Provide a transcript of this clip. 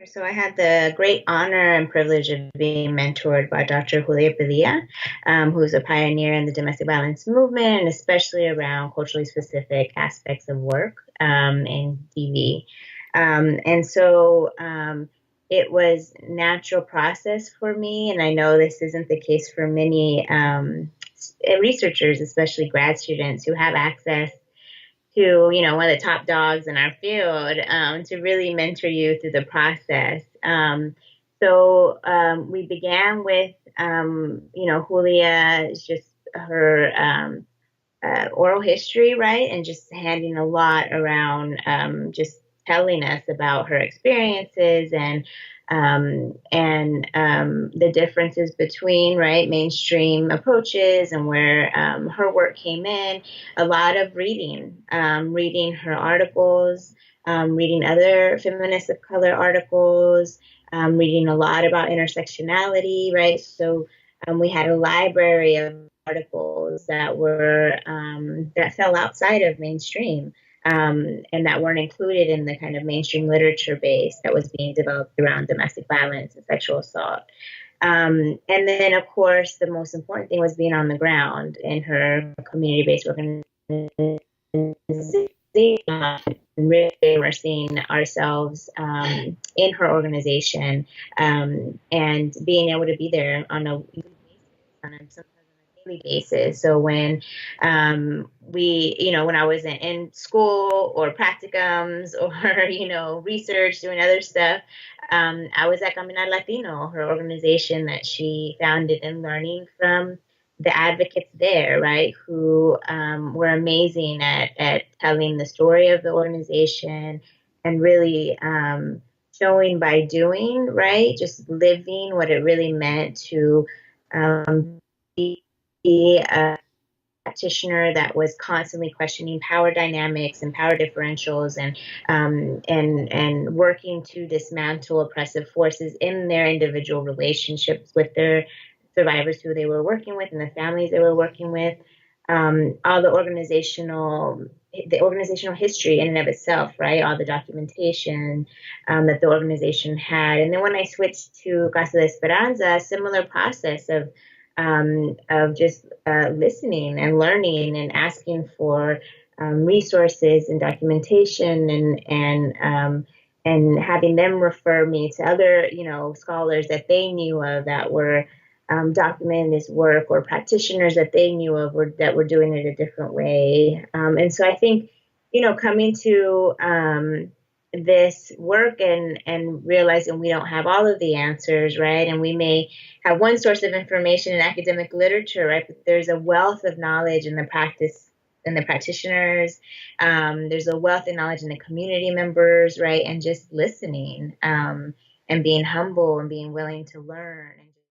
So I had the great honor and privilege of being mentored by Dr. Julia Padilla, who's a pioneer in the domestic violence movement, and especially around culturally specific aspects of work in TV. It was natural process for me, and I know this isn't the case for many researchers, especially grad students who have access to, one of the top dogs in our field, to really mentor you through the process. We began with, Julia, just her oral history, right? And just handing a lot around, just telling us about her experiences and the differences between, right, mainstream approaches and where her work came in. A lot of reading, reading her articles, reading other feminists of color articles, reading a lot about intersectionality, right? We had a library of articles that were that fell outside of mainstream, and that weren't included in the kind of mainstream literature base that was being developed around domestic violence and sexual assault. And then, of course, the most important thing was being on the ground in her community-based organization, really immersing ourselves in her organization, and being able to be there on a sometimes on a daily basis. So when I was in school or practicums or, research, doing other stuff, I was at Caminar Latino, her organization that she founded, and learning from the advocates there, right, who were amazing at telling the story of the organization and really showing by doing, right, just living what it really meant to be a practitioner that was constantly questioning power dynamics and power differentials and working to dismantle oppressive forces in their individual relationships with their survivors who they were working with and the families they were working with. All the organizational history in and of itself, right? All the documentation that the organization had. And then when I switched to Casa de Esperanza, a similar process of just listening and learning and asking for resources and documentation and having them refer me to other, scholars that they knew of that were documenting this work, or practitioners that they knew of that were doing it a different way. And so I think, coming to this work and realizing we don't have all of the answers, right? And we may have one source of information in academic literature, right? But there's a wealth of knowledge in the practice and the practitioners. There's a wealth of knowledge in the community members, right? And just listening and being humble and being willing to learn.